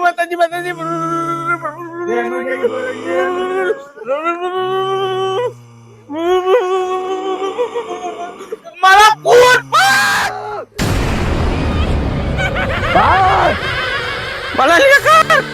માતાજી માતાજી મારા પૂર મારા લેખા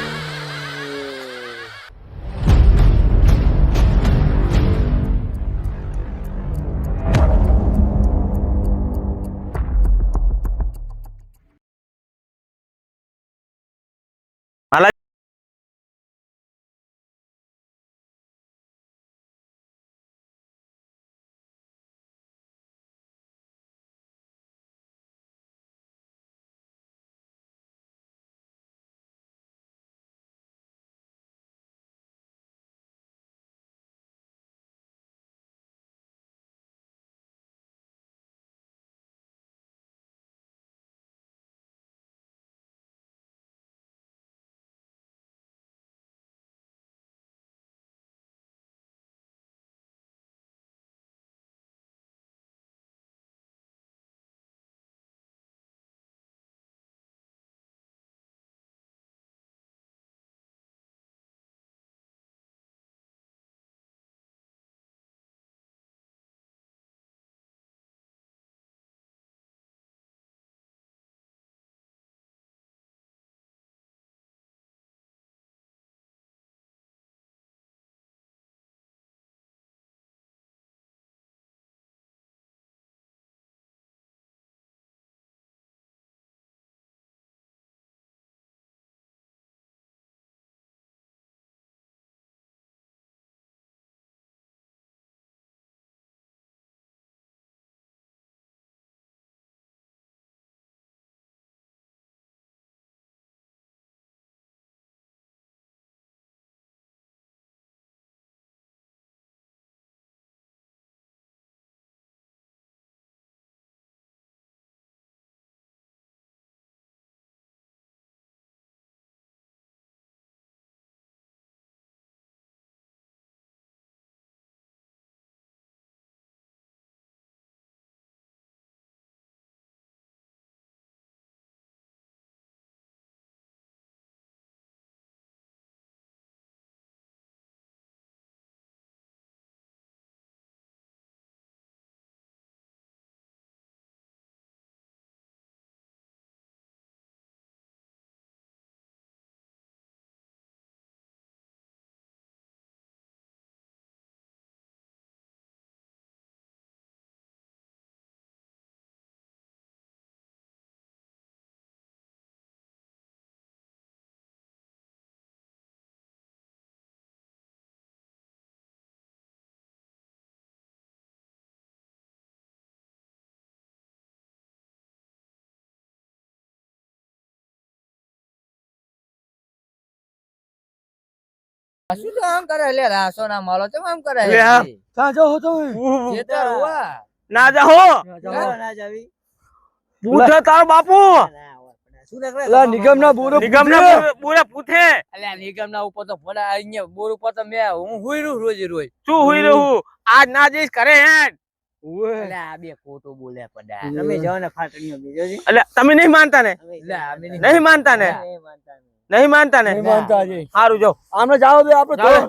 શું તો આમ કરે લે રાસો ના માલો તો આમ કરે લે હા. ક્યાં જાઓ તમે? ખેતર હુઆ ના જાહો ના જાવી પૂછે તારો બાપુ શું કરે અલા નિગમના બોરો નિગમના બોરે પૂછે અલ્યા નિગમ ના ઉપર તો ભલા અહીંયા બોર ઉપર તો મે હું હુઈ રહ્યું રોજ રોજ શું હુઈ રહું આજ ના જઈશ કરે હેડ અલ્યા આ બે ખોટું બોલે પડા તમે જાવ ને ફાટણીઓ બીજોજી એટલે તમે નહીં માનતા ને લે અમે નહીં માનતા ને નહીં માનતા ને નહીં માનતા જી. સારું જાઓ આમને જાઓ દે આપણે જાઓ.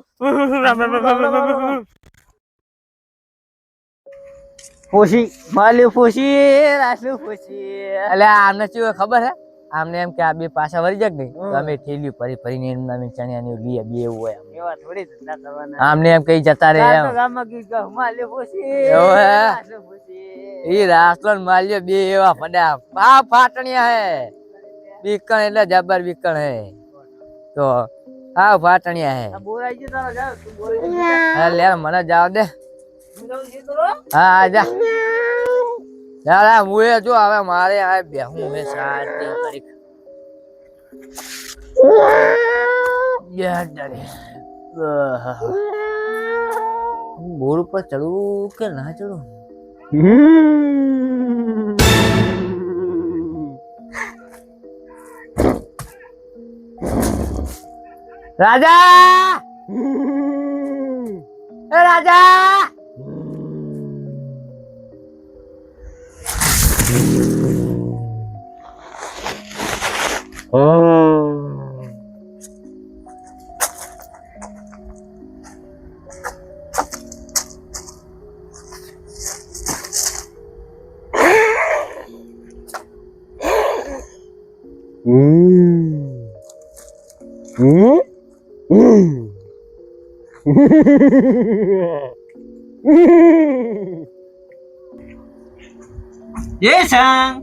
ફોસી માલ્યું ફોસી રાસલું ફોસી અલ્યા આમને શું ખબર હે આમને એમ કે આ બે પાછા વળી જાય નહીં તો અમે થેલીઓ ભરી ભરીને એમના અમે ચણિયાની લીએ બે એવું હોય એવા થોડી ધંધા કરવાના આમને એમ કઈ જતા રહે એમ ગામમાં કી કહું માલ્યું ફોસી રાસલું ફોસી ઈ રાસલો ને માલ્યો બે એવા પડ્યા આ ફાટણિયા હે બીકણ એટલે જબર બીકણ હે તો આ ફાટણિયા હે બોરાઈ ગયો તારો જાવ તું બોરાઈ હા લે મને જાવ દે હા જા જા મુએ જો હવે મારે આ બેહું મે શાંતિ કરી યાર ડરે બોર ઉપર ચડું કે ના ચડું રાજા એ રાજા એ sang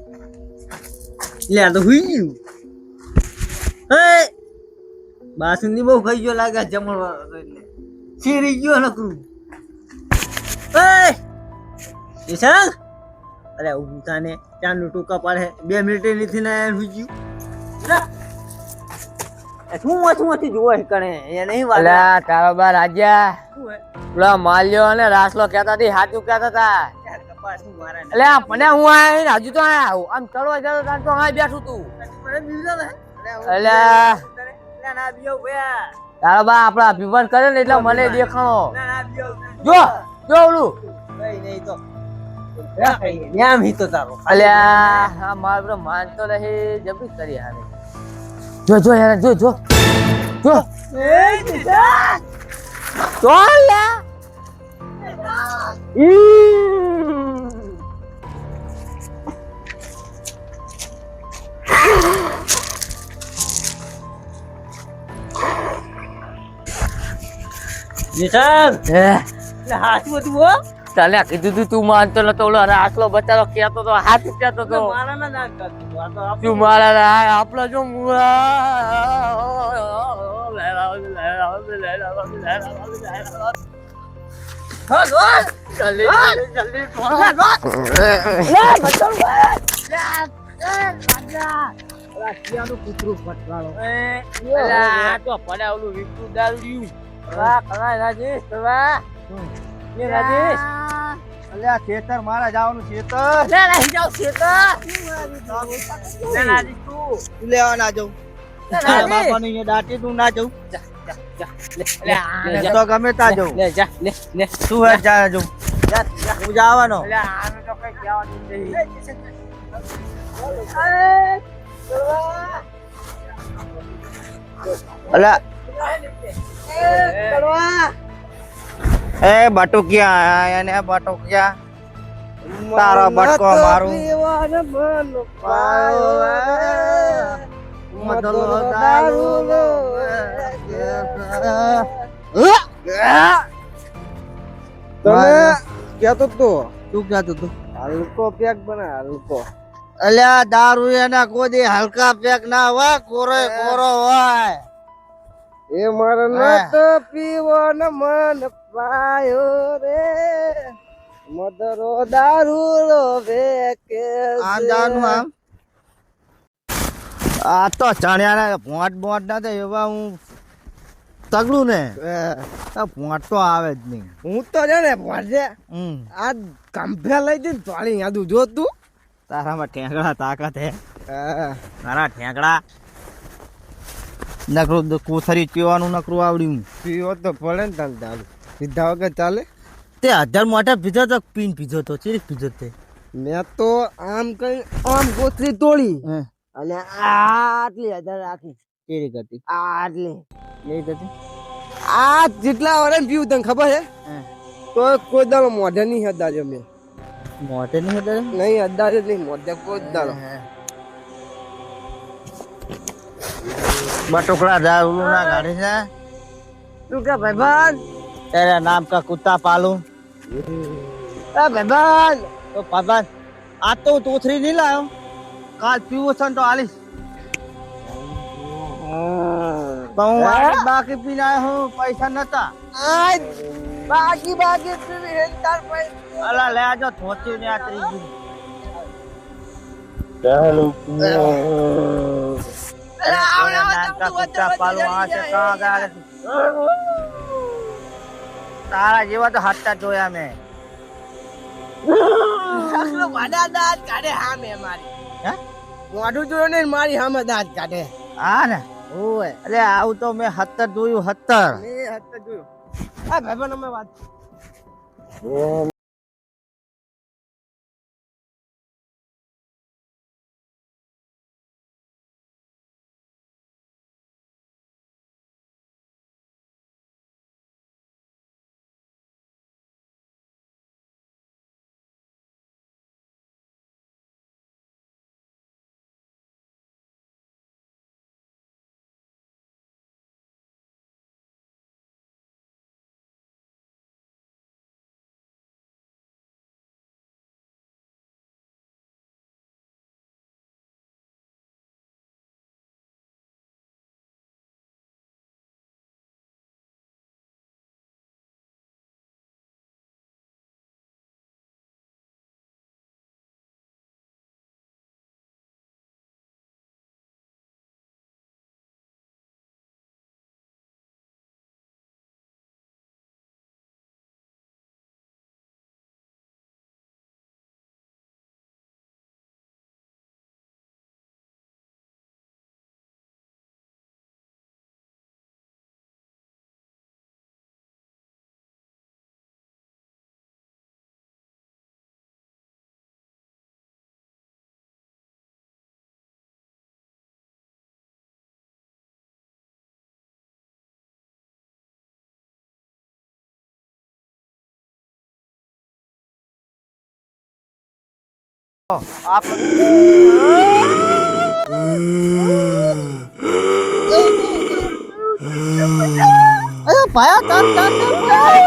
લે આ તો હુઈ ગયું એ બાસુંદી બહુ ખાઈ ગયો લાગે જમણવાર હતો એટલે શીરી ગયો નકરું એ sang અરે ઊભું થાને ચાંદનું ટૂંકા પાડે 2 મિનિટ નથી ને હુઈ ગયું શું જોવે કણે એ નહીં વાત અલા તારો બા રાજ્યા પેલા માલ્યો અને રાસલો કહેતા હતી હાચું કહેતા હતા એટલે મને હું આયા હજુ તો આયા આમ ચડવા જતો તાર તો આ બેઠું તું એટલે તારો બા આપડા અભિમાન કરે ને એટલે મને દેખાણો જો જો ઓલું એમ હી તો તારો અલ્યા મારો માનતો નહીં જબરી કરી આવે જો યાર જો લે ચાલ્યા કીધું તું માનતો નતો ઓલો આસલો બચારો કેતો તો હાથ કેતો તો તું મારા આપડે જો કૂતરું પટવાળો પડે ઓલું વિકું દારૂ રાજેશ રાજેશ અલ્યા ખેતર મારા જવાનું ખેતર લે લઈ જાવ ખેતર લે રાજેશ તું લેવા ના જાઉં તારા બાપાને અહીંયા દાટી તું ના જાઉં લે તો ગમે તા જાઉં લે જા લે તું હે જા જાઉં હું જવાનો લે આને તો કઈ કહેવાનું નહીં અલા એ બટુકિયા આયા ને બટુકિયા તારો બટકો મારું મદલો દારૂ લો તમે કહેતો તો તું કહેતો તું હલકો પેક બના હલકો અલ્યા દારૂ એના કોઈ હલકા પેક ના હોય કોરો હોય એ મારા નત પીવાનો મન પાયો રે મદરો દારૂ લો વેકે આ જાનું આમ આ તો ચણ્યાના ભોંટ ના થાય એવા હું તગડું ને ભોંટ તો આવે જ નહીં હું તો છે ને ભોંટે આ કંભે લઈ જઈને તોડી યાદું જો તું તારામાં ઠેંગડા તાકાત હે તારા ઠેંગડા નકરું કોથરી પીવાનું નકરું આવડ્યું પીવો તો પડે ને તારે ચાલુ સીધા વગર ચાલે તે 1000 મોટા પીધો તો પીન પીધો તો ચીરી પીધો તે મેં તો આમ કઈ આમ ગોથરી તોડી અને આટલી 1000 રાખી ચીરી કરતી આટલી એ કરતી આ જેટલા વરે પીવું તને ખબર હે તો કોઈ દાડો મોઢે નહીં હદાર્યો મેં મોટે નહીં હતા નહીં હદાર્યો નહીં મોઢે કોઈ દાડો बटुकड़ा दारू ना गाड़ी से તું કે ભાઈબંધ तेरे नाम का कुत्ता पालूं એ ભાઈબંધ तो पापा आज तो तोथरी नहीं लायो काल पीवो सन तो आलिस तो आज बाकी पीना हूँ पैसा नता આજ બાકી તું હેલતાર પૈ अला ले आजो थोची ने आतरी जी तेरे नाम का कुत्ता पालूं वहाँ से कहाँ गया तारा जीवा तो हत्या जोया मैं આખલો વાડા દાંત કાઢે હામે મારી હે મોઢું જોયો ને મારી હામે દાંત કાઢે હા ને ઓય અરે આવું તો મેં 17 જોયું 17 મેં હત્તે જોયું આ ભાઈબંધ અમે વાત અરે ભાયા તાર તાર તાર